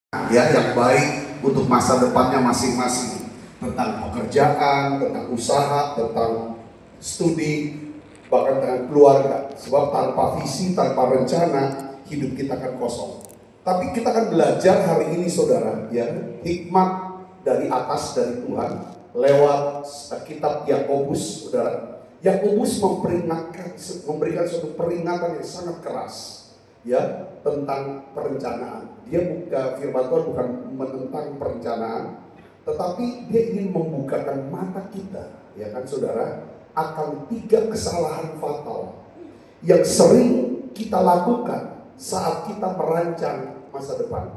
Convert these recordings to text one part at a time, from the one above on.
ya yang baik untuk masa depannya masing-masing, tentang pekerjaan, tentang usaha, tentang studi, bahkan dengan keluarga. Sebab tanpa visi, tanpa rencana, hidup kita akan kosong. Tapi kita akan belajar hari ini saudara, ya, hikmat dari atas dari Tuhan lewat kitab Yakobus, saudara. Yakobus memberikan suatu peringatan yang sangat keras, ya, tentang perencanaan. Dia firman Tuhan bukan menentang perencanaan, tetapi dia ingin membukakan mata kita, ya kan saudara, akan 3 kesalahan fatal yang sering kita lakukan saat kita merancang masa depan.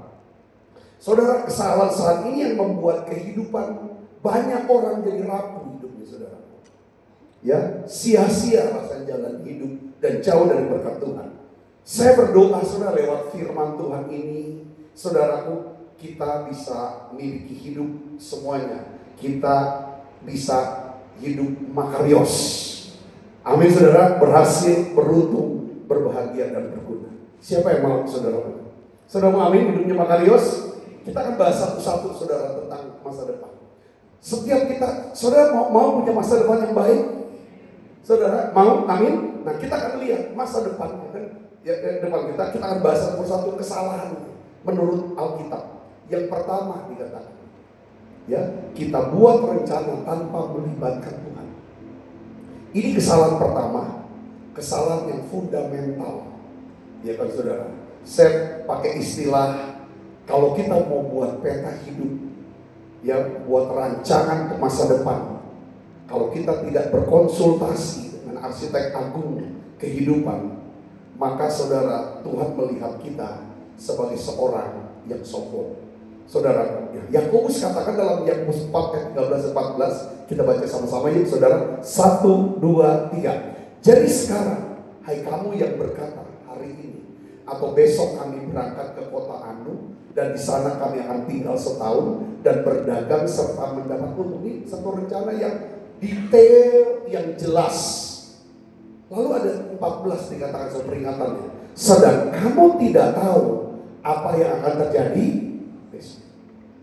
Saudara, kesalahan ini yang membuat kehidupan banyak orang jadi rapuh hidupnya, saudara. Ya, sia-sia rasa jalan hidup dan jauh dari berkat Tuhan. Saya berdoa saudara lewat firman Tuhan ini, saudaraku, kita bisa miliki hidup semuanya. Kita bisa hidup makarios. Amin saudara, berhasil, beruntung, berbahagia dan berguna. Siapa yang mau saudara? Saudara mau amin hidupnya makarios? Kita akan bahas satu-satu saudara tentang masa depan. Setiap kita, saudara mau punya masa depan yang baik? Saudara mau? Amin. Nah kita akan lihat masa depan kan? Ya, depan kita akan bahas satu-satu kesalahan menurut Alkitab. Yang pertama dikatakan, ya, kita buat rencana tanpa melibatkan Tuhan. Ini kesalahan pertama, kesalahan yang fundamental, ya kan saudara. Saya pakai istilah, kalau kita mau buat peta hidup, ya, buat rancangan ke masa depan, kalau kita tidak berkonsultasi dengan arsitek agung kehidupan, maka saudara, Tuhan melihat kita sebagai seorang yang sombong. Saudara, Yakobus katakan dalam Yakobus 4 ayat 13-14, kita baca sama-sama yuk saudara. 1, 2, 3. Jadi sekarang, hai kamu yang berkata hari ini atau besok kami berangkat ke kota Anu, dan di sana kami akan tinggal setahun dan berdagang serta mendapat untung. Ini satu rencana yang detail, yang jelas. Lalu ada 14 dikatakan sebagai peringatannya. Sedang kamu tidak tahu apa yang akan terjadi besok.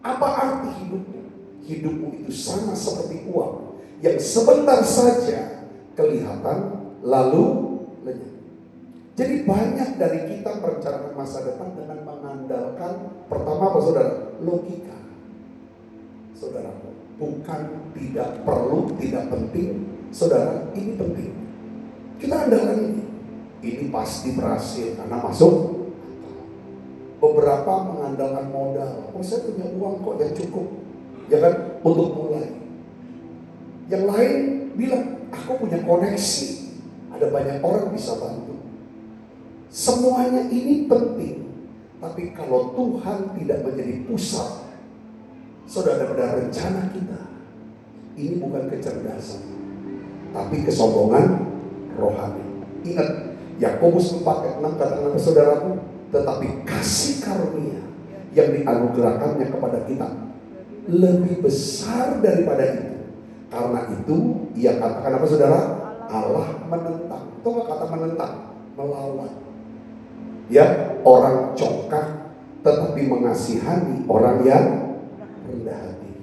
Apa arti hidupmu? Hidupmu itu sama seperti uang yang sebentar saja kelihatan lalu lenyap. Jadi banyak dari kita merencanakan masa depan dengan mengandalkan pertama apa saudara? Logika. Saudara, bukan tidak perlu, tidak penting. Saudara, ini penting. Kita andalkan ini. Ini pasti berhasil karena masuk. Beberapa mengandalkan modal. Oh, saya punya uang kok yang cukup, ya kan, untuk mulai. Yang lain bilang, aku punya koneksi, ada banyak orang bisa bantu. Semuanya ini penting, tapi kalau Tuhan tidak menjadi pusat, saudara, pada rencana kita, ini bukan kecerdasan, tapi kesombongan rohani. Ingat, Yakobus 4 ayat 6 katakan ke saudaraku, tetapi kasih karunia yang dianugerahkannya kepada kita lebih besar daripada itu. Karena itu ia katakan apa saudara? Allah menentang. Itu nggak kata menentang, melawan. Ya, orang congkak tetapi mengasihani orang yang rendah hati.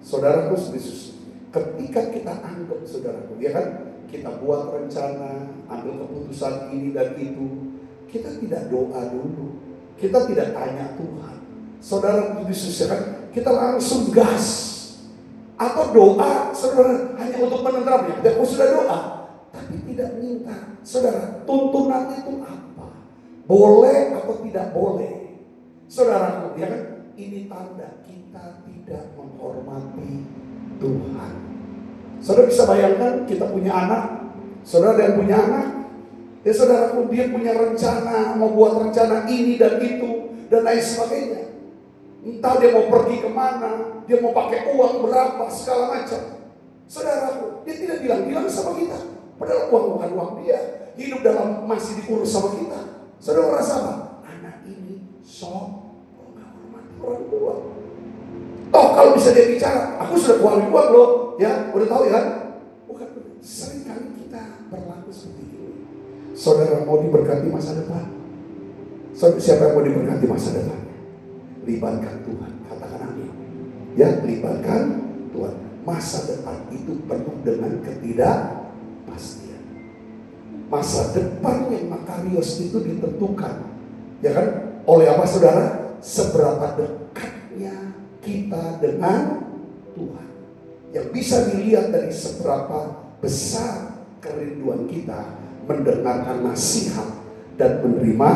Saudaraku Yesus, ketika kita anggap saudaraku, ya kan, kita buat rencana, ambil keputusan ini dan itu, kita tidak doa dulu, kita tidak tanya Tuhan. Saudara Yesus, ya kan, kita langsung gas. Atau doa, saudara, hanya untuk menenteramnya. Dan sudah doa, tapi tidak minta. Saudara, tuntunan itu apa? Boleh atau tidak boleh? Saudara, ya kan, ini tanda kita tidak menghormati Tuhan. Saudara bisa bayangkan kita punya anak, saudara yang punya anak, ya saudaraku, dia punya rencana, mau buat rencana ini dan itu dan lain sebagainya. Entah dia mau pergi kemana, dia mau pakai uang berapa, segala macam. Saudaraku, dia tidak bilang sama kita. Padahal uang bukan uang dia, hidup dalam masih diurus sama kita. Saudara rasa apa? Anak ini sombong, nggak hormati orang tua. Toh kalau bisa dia bicara, aku sudah keluarin uang loh, ya, udah tahu ya kan? Bukan, seringkali kita berlaku seperti ini. Saudara mau diberkati masa depan? Siapa yang mau diberkati masa depan? libatkan Tuhan. Katakan amin. Ya, libatkan Tuhan. Masa depan itu penuh dengan ketidakpastian. Masa depan yang makarios itu ditentukan, ya kan, oleh apa saudara? Seberapa dekatnya kita dengan Tuhan. Yang bisa dilihat dari seberapa besar kerinduan kita mendengarkan nasihat dan menerima